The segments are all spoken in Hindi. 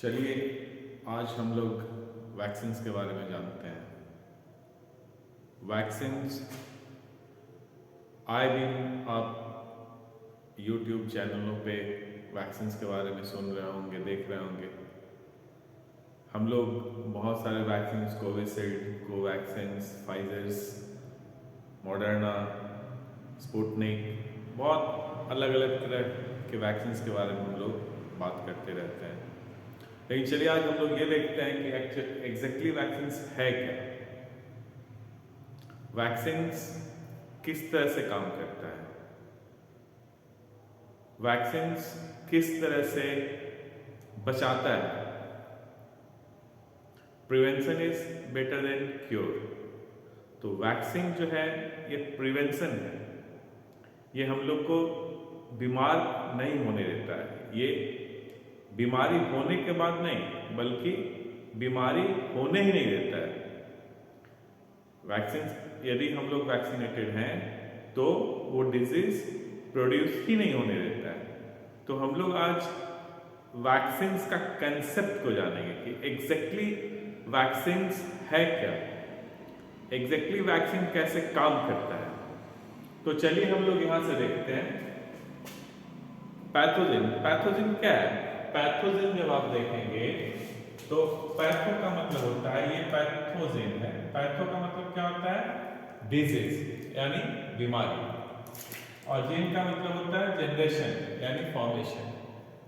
चलिए आज हम लोग वैक्सीन्स के बारे में जानते हैं। वैक्सीन्स आए दिन आप यूट्यूब चैनलों पे वैक्सीन्स के बारे में सुन रहे होंगे, देख रहे होंगे। हम लोग बहुत सारे वैक्सीन्स, कोविशील्ड, कोवैक्सीन्स, फाइजर्स, मॉडर्ना, स्पुतनिक, बहुत अलग अलग तरह के वैक्सीन्स के बारे में हम लोग बात करते रहते हैं। लेकिन चलिए आज हम लोग ये देखते हैं कि एग्जैक्टली वैक्सीन्स है क्या, वैक्सीन्स किस तरह से काम करता है, वैक्सीन्स किस तरह से बचाता है। Prevention is better than cure. तो वैक्सीन जो है ये प्रिवेंशन है, ये हम लोग को बीमार नहीं होने देता है। ये बीमारी होने के बाद नहीं, बल्कि बीमारी होने ही नहीं देता है। वैक्सीन यदि हम लोग वैक्सीनेटेड हैं तो वो डिजीज प्रोड्यूस ही नहीं होने देता है। तो हम लोग आज वैक्सीन्स का कंसेप्ट को जानेंगे कि एग्जैक्टली वैक्सीन्स है क्या, एग्जैक्टली वैक्सीन कैसे काम करता है। तो चलिए हम लोग यहां से देखते हैं पैथोजन। पैथोजन क्या है? पैथोजन जब आप देखेंगे तो पैथो का मतलब होता है, ये पैथोजन है। पैथो का मतलब क्या होता है? डिजीज यानी बीमारी, और जिन का मतलब होता है जनरेशन यानी फॉर्मेशन।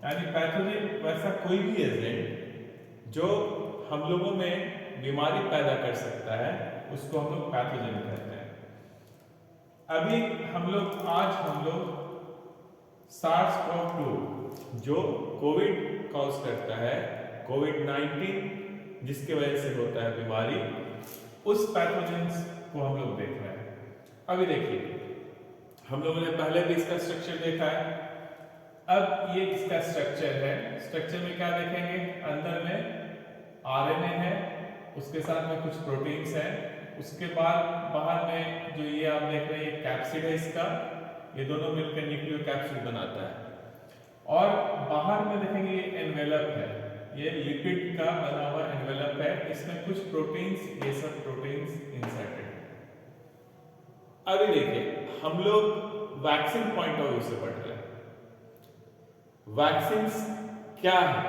यानी पैथोजन वैसा कोई भी एजेंट जो हम लोगों में बीमारी पैदा कर सकता है उसको हम लोग पैथोजन कहते हैं। अभी आज हम लोग SARS-CoV-2 जो कोविड कॉज करता है, कोविड-19 जिसके वजह से होता है बीमारी, उस पैथोजेंस को हम लोग देख रहे हैं। अभी देखिए हम लोगों ने पहले भी इसका स्ट्रक्चर देखा है। अब ये इसका स्ट्रक्चर है। स्ट्रक्चर में क्या देखेंगे? अंदर में आरएनए है, उसके साथ में कुछ प्रोटीन्स हैं, उसके बाद बाहर में जो ये आप देख रहे हैं ये कैप्सिड है इसका, ये दोनों मिलकर न्यूक्लियो कैप्सिड बनाता है। और बाहर में देखेंगे ये एनवेलप है, ये लिपिड का बना हुआ एनवेलप है, इसमें कुछ प्रोटीन्स, ये सब प्रोटीन्स इंसर्टेड है। अभी देखिए हम लोग वैक्सीन पॉइंट ऑफ व्यू से पढ़ रहे हैं। वैक्सीन्स क्या है?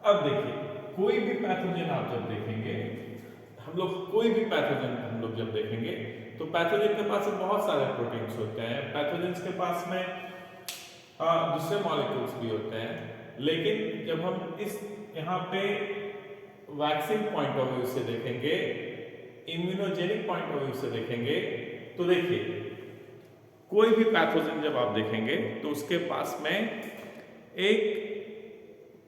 अब देखिए कोई भी पैथोजन आप जब देखेंगे, हम लोग कोई भी पैथोजन हम लोग जब देखेंगे तो पैथोजन के पास बहुत सारे प्रोटीन्स होते हैं, पैथोजेंस के पास में दूसरे मॉलिक्यूल्स भी होते हैं। लेकिन जब हम इस यहाँ पे वैक्सीन पॉइंट ऑफ व्यू से देखेंगे, इम्यूनोजेनिक पॉइंट ऑफ व्यू से देखेंगे, तो देखिए कोई भी पैथोजन जब आप देखेंगे तो उसके पास में एक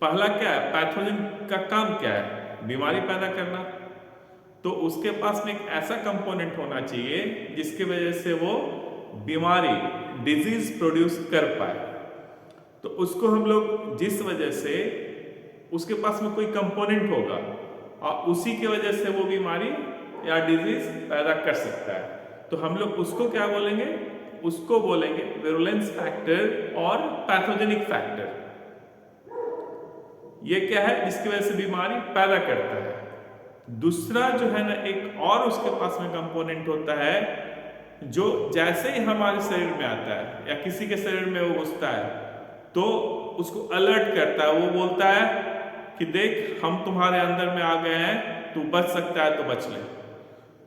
पहला क्या है, पैथोजन का काम क्या है? बीमारी पैदा करना। तो उसके पास में एक ऐसा कंपोनेंट होना चाहिए जिसकी वजह से वो बीमारी, डिजीज प्रोड्यूस कर पाए। तो उसको हम लोग जिस वजह से उसके पास में कोई कंपोनेंट होगा और उसी की वजह से वो बीमारी या डिजीज पैदा कर सकता है, तो हम लोग उसको क्या बोलेंगे? उसको बोलेंगे विरुलेंस फैक्टर और पैथोजेनिक फैक्टर। ये क्या है? जिसकी वजह से बीमारी पैदा करता है। दूसरा जो है ना, एक और उसके पास में कंपोनेंट होता है जो जैसे ही हमारे शरीर में आता है या किसी के शरीर में वो घुसता है तो उसको अलर्ट करता है। वो बोलता है कि देख हम तुम्हारे अंदर में आ गए हैं, तू बच सकता है तो बच ले।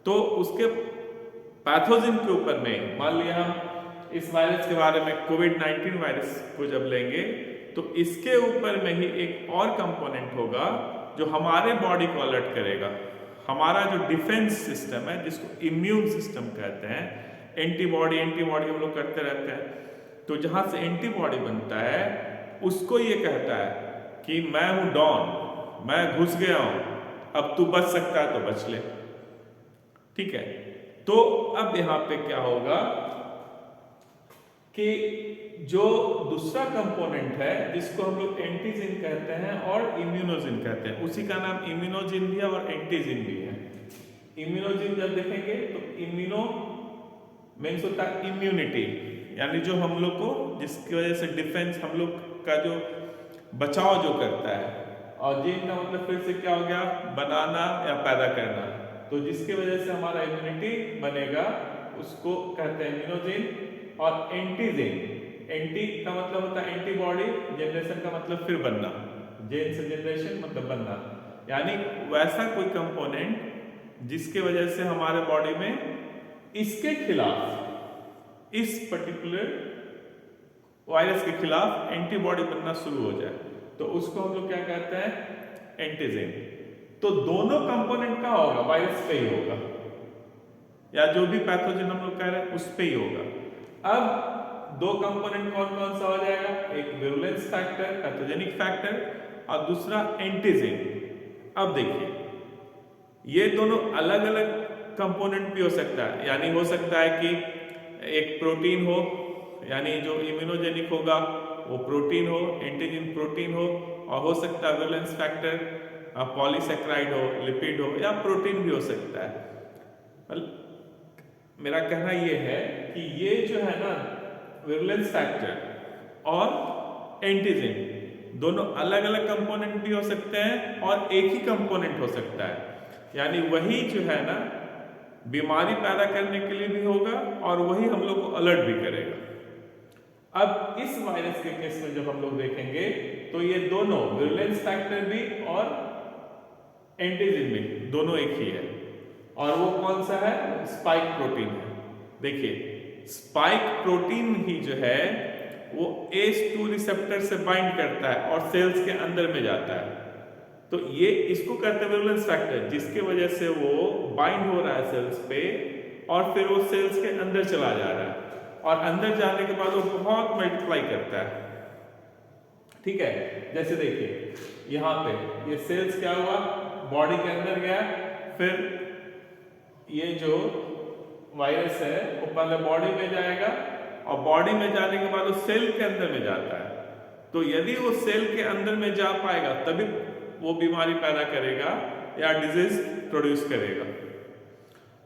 तो उसके पैथोजन के ऊपर में, मान लिया हम इस वायरस के बारे में, कोविड-19 वायरस को जब लेंगे तो इसके ऊपर में ही एक और कंपोनेंट होगा जो हमारे बॉडी को अलर्ट करेगा। हमारा जो डिफेंस सिस्टम है, जिसको इम्यून सिस्टम कहते हैं, एंटीबॉडी हम लोग करते रहते हैं। तो जहां से एंटीबॉडी बनता है उसको ये कहता है कि मैं हूं डॉन, मैं घुस गया हूं, अब तू बच सकता है तो बच ले। ठीक है, तो अब यहां पे क्या होगा कि जो दूसरा कंपोनेंट है जिसको हम लोग एंटीजिन कहते हैं और इम्यूनोजिन कहते हैं, उसी का नाम इम्यूनोजिन भी है और एंटीजिन भी है। इम्यूनोजिन जब देखेंगे तो इम्यूनो मीन्स होता है इम्यूनिटी, यानी जो हम लोग को, जिसकी वजह से डिफेंस, हम लोग का जो बचाव जो करता है, और जीन का मतलब फिर से क्या हो गया, बनाना या पैदा करना। तो जिसकी वजह से हमारा इम्यूनिटी बनेगा उसको कहते हैं इम्यूनोजेन। और एंटीजेन, एंटी का मतलब होता है एंटीबॉडी, जनरेशन का मतलब फिर बनना, जेन से जनरेशन मतलब बनना, यानी वैसा कोई कंपोनेंट जिसके वजह से हमारे बॉडी में इसके खिलाफ, इस पर्टिकुलर वायरस के खिलाफ एंटीबॉडी बनना शुरू हो जाए, तो उसको हम लोग क्या कहते हैं, एंटीजेन। तो दोनों कंपोनेंट का होगा, वायरस पे ही होगा या जो भी पैथोजन हम लोग कह रहे हैं उस पे ही होगा। अब दो कंपोनेंट कौन कौन सा हो जाएगा, एक विरुलेंस फैक्टर, पैथोजेनिक फैक्टर, और दूसरा एंटीजेन। अब देखिए ये दोनों अलग अलग कंपोनेंट भी हो सकता है, यानी हो सकता है कि एक प्रोटीन हो, यानी जो इम्यूनोजेनिक होगा वो प्रोटीन हो, एंटीजन प्रोटीन हो, और हो सकता है विरुलेंस फैक्टर पॉलीसेक्राइड हो, लिपिड हो, या प्रोटीन भी हो सकता है। मेरा कहना ये है कि ये जो है ना विरुलेंस फैक्टर और एंटीजन दोनों अलग अलग कंपोनेंट भी हो सकते हैं और एक ही कंपोनेंट हो सकता है, यानी वही जो है ना बीमारी पैदा करने के लिए भी होगा और वही हम लोग को अलर्ट भी करेगा। अब इस वायरस के केस में जब हम लोग देखेंगे तो ये दोनों विरुलेंस फैक्टर भी और एंटीजन भी दोनों एक ही है, और वो कौन सा है, स्पाइक प्रोटीन है। देखिए स्पाइक प्रोटीन ही जो है वो ACE2 रिसेप्टर से बाइंड करता है और सेल्स के अंदर में जाता है। तो ये इसको कहते हैं विरुलेंस फैक्टर, जिसके वजह से वो बाइंड हो रहा है सेल्स पे और फिर वो सेल्स के अंदर चला जा रहा है, और अंदर जाने के बाद वो बहुत मल्टीप्लाई करता है। ठीक है, जैसे देखिए यहाँ पे ये सेल्स क्या हुआ, बॉडी के अंदर गया, फिर ये जो वायरस है वो पहले बॉडी में जाएगा और बॉडी में जाने के बाद वो सेल के अंदर में जाता है। तो यदि वो सेल के अंदर में जा पाएगा तभी वो बीमारी पैदा करेगा या डिजीज प्रोड्यूस करेगा।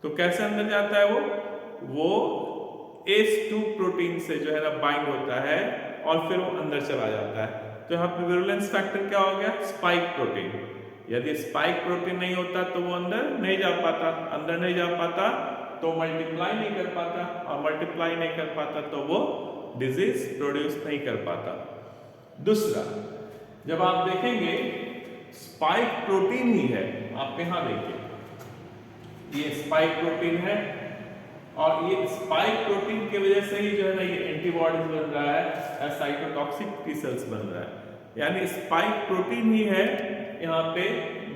तो कैसे अंदर जाता है वो ACE2 प्रोटीन से जो है ना बाइंड होता है और फिर वो अंदर चला जाता है। तो यहाँ पे विरुलेंस फैक्टर क्या हो गया, स्पाइक प्रोटीन। यदि स्पाइक प्रोटीन नहीं होता तो वो अंदर नहीं जा पाता, अंदर नहीं जा पाता तो मल्टीप्लाई नहीं कर पाता, और मल्टीप्लाई नहीं कर पाता तो वो डिजीज प्रोड्यूस नहीं कर पाता। दूसरा, जब आप देखेंगे स्पाइक प्रोटीन ही है, आप यहां देखिए ये स्पाइक प्रोटीन है, और ये स्पाइक प्रोटीन की वजह से ही जो है ना ये एंटीबॉडीज बन रहा है या साइटोटॉक्सिक टी सेल्स बन रहा है, यानी स्पाइक प्रोटीन ही है यहाँ पे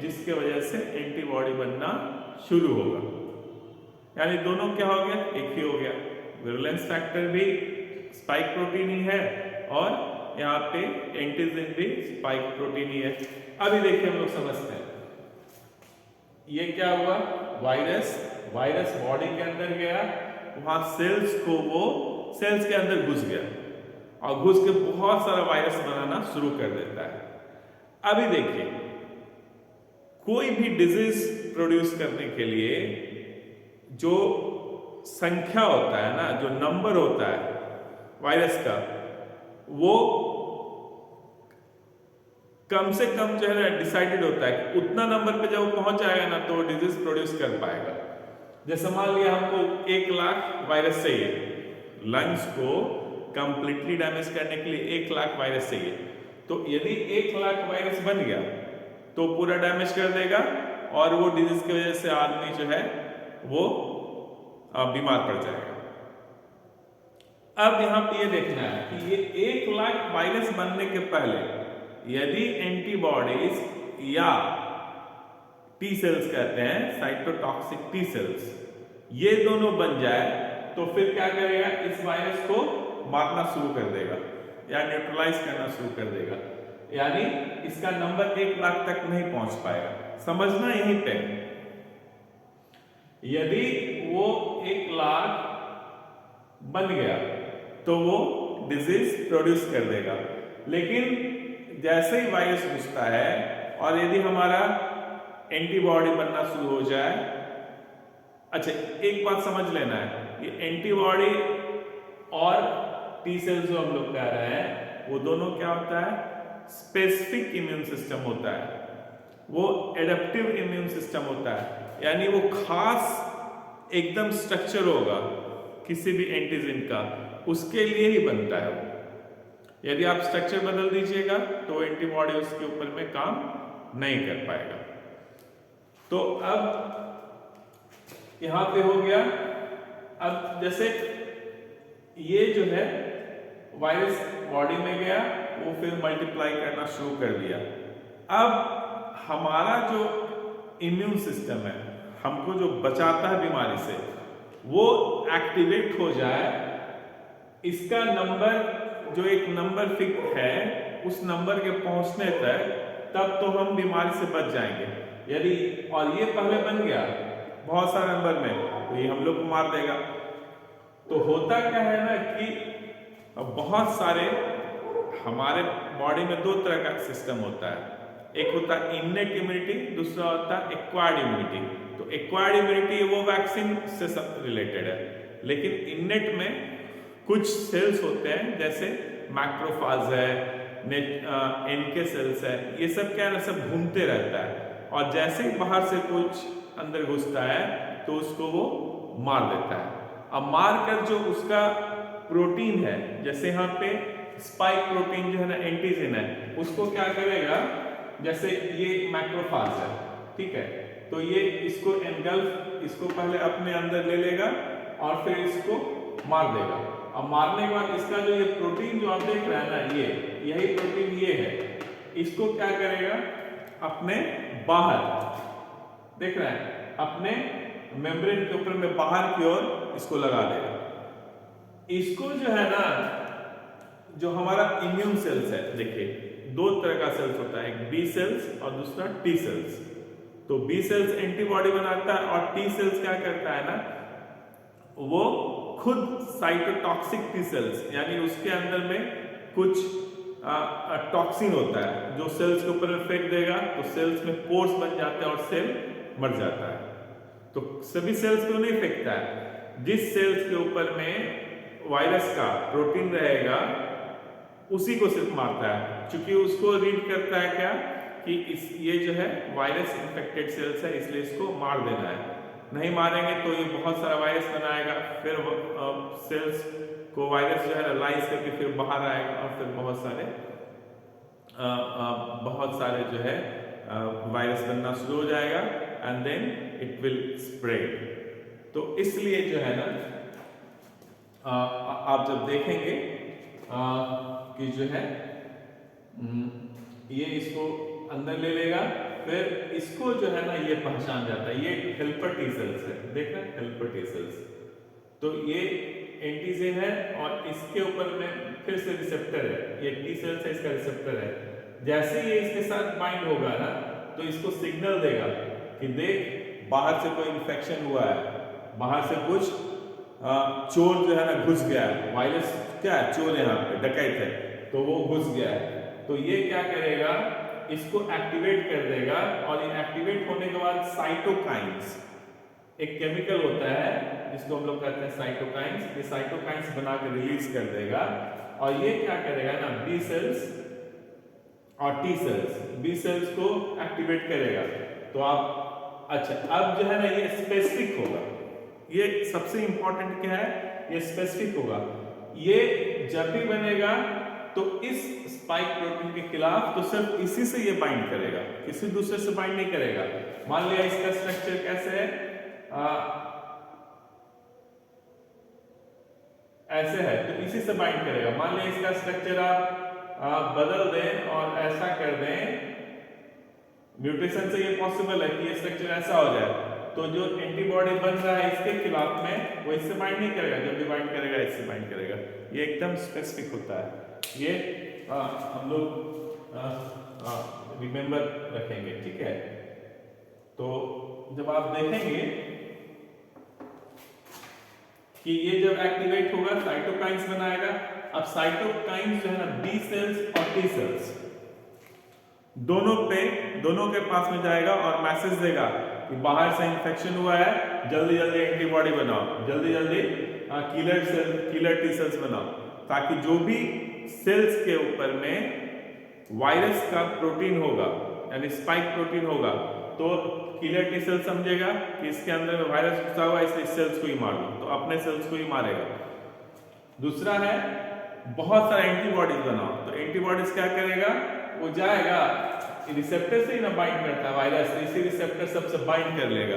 जिसके वजह से एंटीबॉडी बनना शुरू होगा। यानी दोनों क्या हो गया, एक ही हो गया, विरुलेंस फैक्टर भी स्पाइक प्रोटीन ही है और यहाँ पे एंटीजन भी स्पाइक प्रोटीन ही है। अभी देखिए हम लोग समझते हैं ये क्या हुआ, वायरस बॉडी के अंदर गया, वहां सेल्स को वो सेल्स के अंदर घुस गया और घुस के बहुत सारा वायरस बनाना शुरू कर देता है। अभी देखिए कोई भी डिजीज प्रोड्यूस करने के लिए जो संख्या होता है ना, जो नंबर होता है वायरस का, वो कम से कम जो है ना डिसाइडेड होता है कि उतना नंबर पे जब वो पहुंच जाएगा ना तो डिजीज प्रोड्यूस कर पाएगा। जैसे मान लिया हमको 1 लाख वायरस चाहिए, लंग्स को कंप्लीटली डैमेज करने के लिए 1 लाख वायरस चाहिए, तो यदि 1 लाख वायरस बन गया तो पूरा डैमेज कर देगा और वो डिजीज की वजह से आदमी जो है वो बीमार पड़ जाएगा। अब यहां पे ये देखना है कि ये 1 लाख वायरस बनने के पहले यदि एंटीबॉडीज या टी सेल्स कहते हैं साइटोटॉक्सिक टी सेल्स, ये दोनों बन जाए तो फिर क्या करेगा, इस वायरस को मारना शुरू कर देगा या न्यूट्रलाइज करना शुरू कर देगा, यानी इसका नंबर 1 लाख तक नहीं पहुंच पाएगा। समझना यहीं पे, यदि वो 1 लाख बन गया तो वो डिजीज प्रोड्यूस कर देगा, लेकिन जैसे ही वायरस घुसता है और यदि हमारा एंटीबॉडी बनना शुरू हो जाए, अच्छा एक बात समझ लेना है, ये एंटीबॉडी और टी सेल्स जो हम लोग कह रहे हैं वो दोनों क्या होता है, स्पेसिफिक इम्यून सिस्टम होता है, वो एडेप्टिव इम्यून सिस्टम होता है, यानी वो खास एकदम स्ट्रक्चर होगा किसी भी एंटीजन का, उसके लिए ही बनता है वो। यदि आप स्ट्रक्चर बदल दीजिएगा तो एंटीबॉडी उसके ऊपर में काम नहीं कर पाएगा। तो अब यहां पे हो गया। अब जैसे ये जो है वायरस बॉडी में गया, वो फिर मल्टीप्लाई करना शुरू कर दिया। अब हमारा जो इम्यून सिस्टम है, हमको जो बचाता है बीमारी से, वो एक्टिवेट हो जाए। इसका नंबर जो एक नंबर फिक्स है, उस नंबर के पहुंचने तक तब तो हम बीमारी से बच जाएंगे। यदि और ये पहले बन गया बहुत सारे नंबर में, तो ये हम लोग को मार देगा। तो होता क्या है ना कि बहुत सारे हमारे बॉडी में दो तरह का सिस्टम होता है, एक होता है इननेट इम्यूनिटी, दूसरा होता है एक्वायर्ड इम्यूनिटी। तो एक्वायर्ड इम्यूनिटी वो वैक्सीन से रिलेटेड है, लेकिन इननेट में कुछ सेल्स होते हैं जैसे मैक्रोफाज है, एनके सेल्स है, ये सब क्या है ना, सब घूमते रहता है, और जैसे ही बाहर से कुछ अंदर घुसता है तो उसको वो मार देता है। अब मार कर जो उसका प्रोटीन है, जैसे यहाँ पे स्पाइक प्रोटीन जो है ना एंटीजन है, उसको क्या करेगा, जैसे ये मैक्रोफाज है, ठीक है, तो ये इसको एनगल्फ, इसको पहले अपने अंदर ले लेगा और फिर इसको मार देगा। अब मारने के बाद इसका जो ये प्रोटीन जो आप देख रहे हैं ना, ये यही प्रोटीन ये है, इसको क्या करेगा, अपने बाहर देख रहे हैं, अपने मेम्ब्रेन के ऊपर में बाहर की ओर इसको लगा देगा। इसको जो है ना, जो हमारा इम्यून सेल्स है, देखिए दो तरह का सेल्स होता है, एक बी सेल्स और दूसरा टी सेल्स। तो बी सेल्स एंटीबॉडी बनाता है और टी सेल्स क्या करता है ना, वो खुद साइटोटॉक्सिक टी सेल्स, यानी उसके अंदर में कुछ टॉक्सिन होता है जो सेल्स के ऊपर में फेंक देगा, तो सेल्स में पोर्स बन जाते हैं और सेल मर जाता है। तो सभी सेल्स को नहीं फेंकता है, जिस सेल्स के ऊपर में वायरस का प्रोटीन रहेगा उसी को सिर्फ मारता है, क्योंकि उसको रीड करता है क्या कि ये जो है वायरस इन्फेक्टेड सेल्स है, इसलिए इसको मार देना है। नहीं मारेंगे तो ये बहुत सारा वायरस बनाएगा, फिर सेल्स को वायरस जो है लाइज करके फिर बाहर आएगा और फिर बहुत सारे जो है वायरस बनना शुरू हो जाएगा, and then it will spread. तो इसलिए जो है ना, आप जब देखेंगे कि जो है ये इसको अंदर ले लेगा, फिर इसको जो है ना ये पहचान जाता है, ये हेल्पर टी सेल्स है, देख रहे हैं हेल्पर टी सेल्स। तो ये एंटीजन है और इसके ऊपर में फिर से रिसेप्टर है, ये टी सेल्स है, इसका रिसेप्टर है। जैसे ही ये इसके साथ बाइंड होगा ना, तो इसको सिग्नल देगा कि देख बाहर से कोई इन्फेक्शन हुआ है, बाहर से कुछ चोर जो है ना घुस गया है, वायरस क्या है, चोर यहाँ पे डकैत है, तो वो घुस गया है। तो ये क्या करेगा, इसको एक्टिवेट कर देगा, और ये एक्टिवेट होने के बाद साइटोकाइंस, एक केमिकल होता है जिसको हम लोग कहते हैं साइटोकाइंस, ये साइटोकाइंस बना के रिलीज कर देगा, और ये क्या करेगा ना, बी सेल्स और टी सेल्स, बी सेल्स को एक्टिवेट करेगा। तो आप अच्छा, अब जो है ना ये स्पेसिफिक होगा, ये सबसे इंपॉर्टेंट क्या है, ये स्पेसिफिक होगा। ये जब भी बनेगा तो इस स्पाइक प्रोटीन के खिलाफ तो सिर्फ इसी से ये बाइंड करेगा, किसी दूसरे से बाइंड नहीं करेगा। मान लिया इसका स्ट्रक्चर कैसे है, ऐसे है, तो इसी से बाइंड करेगा। मान लिया इसका स्ट्रक्चर आप बदल दें और ऐसा कर दें, म्यूटेशन से ये पॉसिबल है कि ये स्ट्रक्चर ऐसा हो जाए, तो जो एंटीबॉडी बन रहा है इसके खिलाफ में, वो इससे बाइंड नहीं करेगा, जब भी बाइंड करेगा इससे बाइंड करेगा। ये एकदम स्पेसिफिक होता है, ये हम लोग रिमेंबर रखेंगे, ठीक है। तो जब आप देखेंगे कि ये जब एक्टिवेट होगा साइटोकाइंस बनाएगा। अब साइटोकाइंस जो है ना, बी सेल्स और टी सेल्स दोनों के पास में जाएगा और मैसेज देगा कि बाहर से इन्फेक्शन हुआ है, जल्दी जल्दी एंटीबॉडी बनाओ, जल्दी जल्दी किलर टी सेल्स बनाओ, ताकि जो भी सेल्स के ऊपर में वायरस का प्रोटीन होगा यानी स्पाइक प्रोटीन होगा तो किलर टी सेल समझेगा कि इसके अंदर में वायरस घुसा हुआ है इसलिए सेल्स को ही मार दो, तो अपने सेल्स को ही मारेगा। दूसरा है बहुत सारा एंटीबॉडीज बनाओ, तो एंटीबॉडीज क्या करेगा, वो जाएगा रिसेप्टर से ही ना बाइंड करता है वायरस, इसी रिसेप्टर सबसे बाइंड कर लेगा।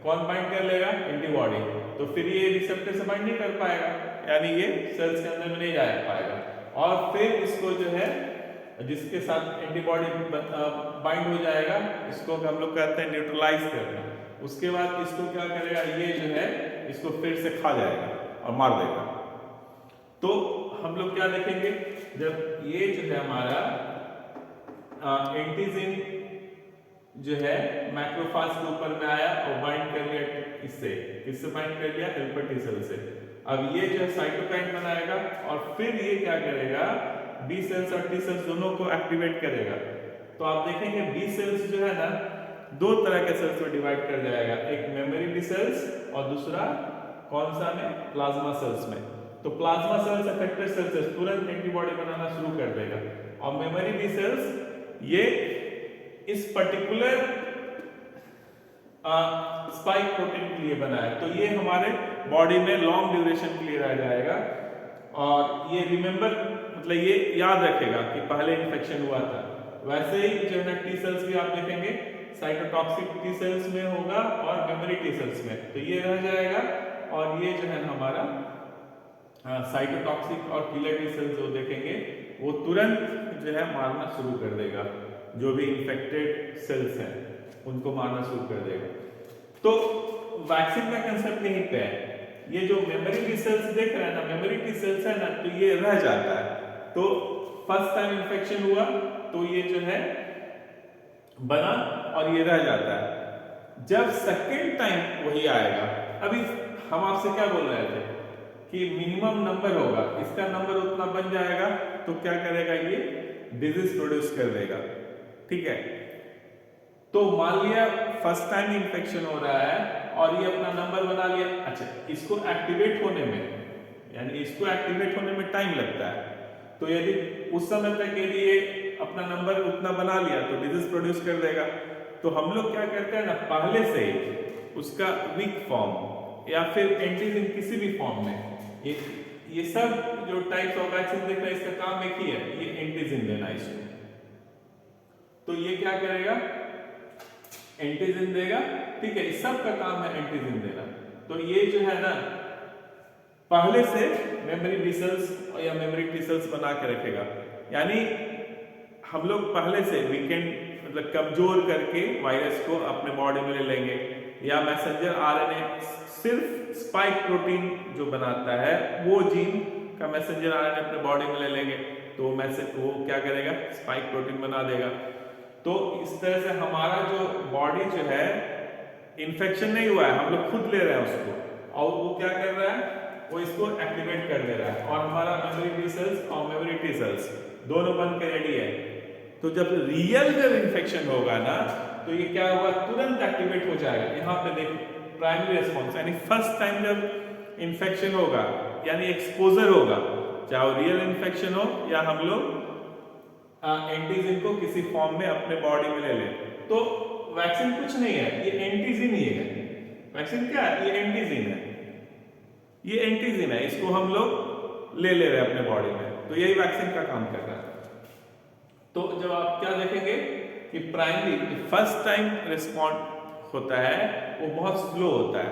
कौन बाइंड कर लेगा, एंटीबॉडी। तो फिर ये रिसेप्टर से बाइंड नहीं कर पाएगा, यानी ये सेल्स के अंदर में नहीं जा पाएगा, और फिर इसको जो है जिसके साथ एंटीबॉडी बाइंड हो जाएगा इसको हम लोग कहते हैं न्यूट्रलाइज करना। उसके बाद इसको क्या करेगा, ये जो है इसको फिर से खा जाएगा और मार देगा। तो हम लोग क्या देखेंगे, जब ये जो है हमारा एंटीजन जो है मैक्रोफाज के ऊपर में आया और बाइंड कर लिया, किससे बाइंड कर लिया, हेल्पर टी सेल से। अब ये जो है साइटोकाइन बनाएगा और फिर ये क्या करेगा, बी सेल्स और टी सेल्स दोनों को एक्टिवेट करेगा। तो आप देखेंगे बी सेल्स जो है ना दो तरह के सेल्स में डिवाइड कर जाएगा, एक मेमोरी बी सेल्स और दूसरा कौन सा में, प्लाज्मा सेल्स में। तो प्लाज्मा सेल्स अफेक्टेड सेल्स है, तुरंत एंटीबॉडी बनाना शुरू कर देगा, और मेमोरी बी सेल्स ये इस पर्टिकुलर स्पाइक प्रोटीन के लिए बना है, तो ये हमारे बॉडी में लॉन्ग ड्यूरेशन के लिए रह जाएगा। और ये रिमेंबर मतलब ये याद रखेगा कि पहले इन्फेक्शन हुआ था। वैसे ही जो है ना टी सेल्स भी आप देखेंगे साइटोटॉक्सिक टी सेल्स में होगा और मेमोरी टी सेल्स में, तो ये रह जाएगा। और ये जो है ना हमारा साइटोटॉक्सिक और किलर टी सेल्स जो देखेंगे वो तुरंत जो है मारना शुरू कर देगा, जो भी इन्फेक्टेड सेल्स हैं उनको मारना शुरू कर देगा। तो वैक्सीन का कंसेप्ट यहीं पे है। ये जो मेमोरी टी सेल्स देख रहे हैं ना, मेमोरी टी सेल्स है ना, तो ये रह जाता है। तो फर्स्ट टाइम इन्फेक्शन हुआ तो ये जो है बना और ये रह जाता है। जब सेकेंड टाइम वही आएगा, अभी हम आपसे क्या बोल रहे थे कि मिनिमम नंबर होगा, इसका नंबर उतना बन जाएगा तो क्या करेगा, ये डिजीज प्रोड्यूस कर देगा, ठीक है। तो मान लिया फर्स्ट टाइम इन्फेक्शन हो रहा है और ये अपना नंबर बना लिया। अच्छा, इसको एक्टिवेट होने में यानी इसको एक्टिवेट होने में टाइम लगता है, तो यदि उस समय तक यदि ये अपना नंबर उतना बना लिया तो डिजीज प्रोड्यूस कर देगा। तो हम लोग क्या करते हैं ना, पहले से ही उसका वीक फॉर्म या फिर एंटीजन किसी भी फॉर्म में, ये सब जो टाइप्स ऑफ वैक्सीन देख रहे हैं इसका काम एक ही है, ये एंटीजन देना इसको। तो ये क्या करेगा, एंटीजन देगा, ठीक है, इस सब का काम है एंटीजन देना। तो ये जो है ना पहले से मेमोरी बी सेल्स या मेमोरी टी सेल्स बना के रखेगा, यानी हम लोग पहले से वीकेंड मतलब कमजोर करके वायरस को अपने बॉडी में ले लेंगे, या मैसेंजर आरएनए सिर्फ स्पाइक प्रोटीन जो बनाता है वो जीन का मैसेंजर आरएनए अपने बॉडी में ले लेंगे, तो वो क्या करेगा, स्पाइक प्रोटीन बना देगा। तो इस तरह से हमारा जो बॉडी जो है इन्फेक्शन नहीं हुआ है, हम लोग खुद ले रहे हैं उसको, और वो क्या कर रहा है, वो इसको एक्टिवेट कर दे रहा है, और हमारा मेमोरी बी सेल्स और मेमोरी टी सेल्स दोनों बन के रेडी है। तो जब रियल जब इन्फेक्शन होगा ना तो ये क्या होगा, तुरंत एक्टिवेट हो जाएगा। यहाँ पे देखिए प्राइमरी रेस्पॉन्स, यानी फर्स्ट टाइम जब इन्फेक्शन होगा यानी एक्सपोजर होगा, चाहे वो रियल इन्फेक्शन हो या हम लोग एंटीजन को किसी फॉर्म में अपने बॉडी में ले लें, तो वैक्सीन कुछ नहीं है, ये एंटीजन ही है। वैक्सीन क्या है, ये एंटीजन है, ये एंटीजन है, इसको हम लोग ले रहे हैं अपने बॉडी में, तो यही वैक्सीन का काम कर रहा है। तो जब आप क्या देखेंगे कि प्राइमरी फर्स्ट टाइम रिस्पॉन्ड होता है वो बहुत स्लो होता है।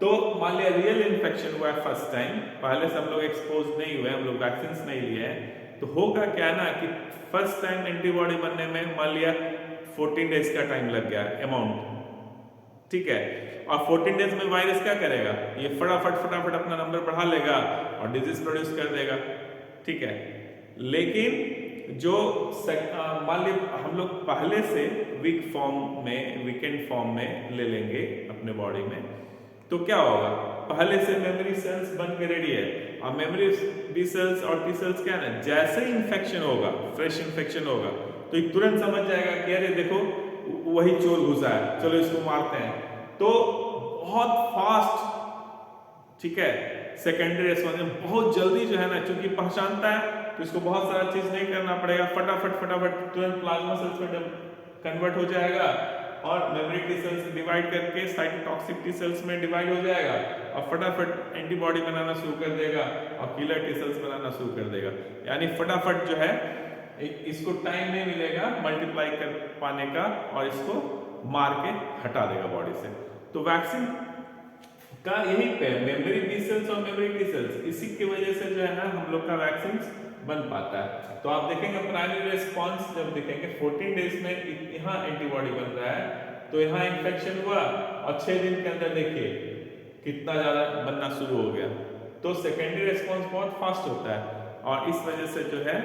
तो मान लिया रियल इन्फेक्शन हुआ है फर्स्ट टाइम, पहले से हम लोग एक्सपोज नहीं हुए, हम लोग वैक्सीन नहीं लिए हैं, तो होगा क्या ना कि फर्स्ट टाइम एंटीबॉडी बनने में मान लिया 14 डेज का टाइम लग गया अमाउंट, ठीक है, और 14 डेज में वायरस क्या करेगा, ये फटाफट अपना नंबर बढ़ा लेगा और डिजीज प्रोड्यूस कर देगा, ठीक है। लेकिन जो मान लीजिए हम लोग पहले से वीकेंड फॉर्म में ले लेंगे अपने बॉडी में, तो क्या होगा, पहले से मेमोरी सेल्स बन के रेडी है, और मेमोरी बी सेल्स और टी सेल्स क्या है ना, जैसे ही इन्फेक्शन होगा, फ्रेश इन्फेक्शन होगा, तो ये तुरंत समझ जाएगा कि अरे देखो वही चोर घुसा है, चलो इसको मारते हैं। तो बहुत फास्ट, ठीक है, सेकेंडरी रेस्पॉन्स बहुत जल्दी जो है ना, चूंकि पहचानता है तो इसको बहुत सारा चीज नहीं करना पड़ेगा, फटाफट तुरंत प्लाज्मा सेल्स में कन्वर्ट हो जाएगा और मेमोरी टी सेल्स से डिवाइड करके साइटोटॉक्सिक टी सेल्स में डिवाइड हो जाएगा और फटाफट एंटीबॉडी बनाना शुरू कर देगा और किलर टी सेल्स बनाना शुरू कर देगा। यानी फटाफट जो है इसको टाइम नहीं मिलेगा मल्टीप्लाई कर पाने का और इसको मार के हटा देगा बॉडी से। तो वैक्सीन का यही पे मेमोरी टी सेल्स और मेमोरी टी सेल्स, इसी की वजह से जो है ना हम लोग का वैक्सीन बन पाता है। तो आप देखेंगे प्राइमरी रिस्पॉन्स जब देखेंगे 14 डेज में यहाँ एंटीबॉडी बन रहा है, तो यहाँ इन्फेक्शन हुआ और 6 दिन के अंदर देखिए कितना ज्यादा बनना शुरू हो गया। तो सेकेंडरी रिस्पॉन्स बहुत फास्ट होता है और इस वजह से जो है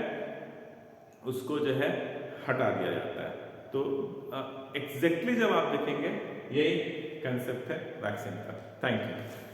उसको जो है हटा दिया जाता है। तो एग्जैक्टली जब आप देखेंगे यही कंसेप्ट है वैक्सीन का। Thank you.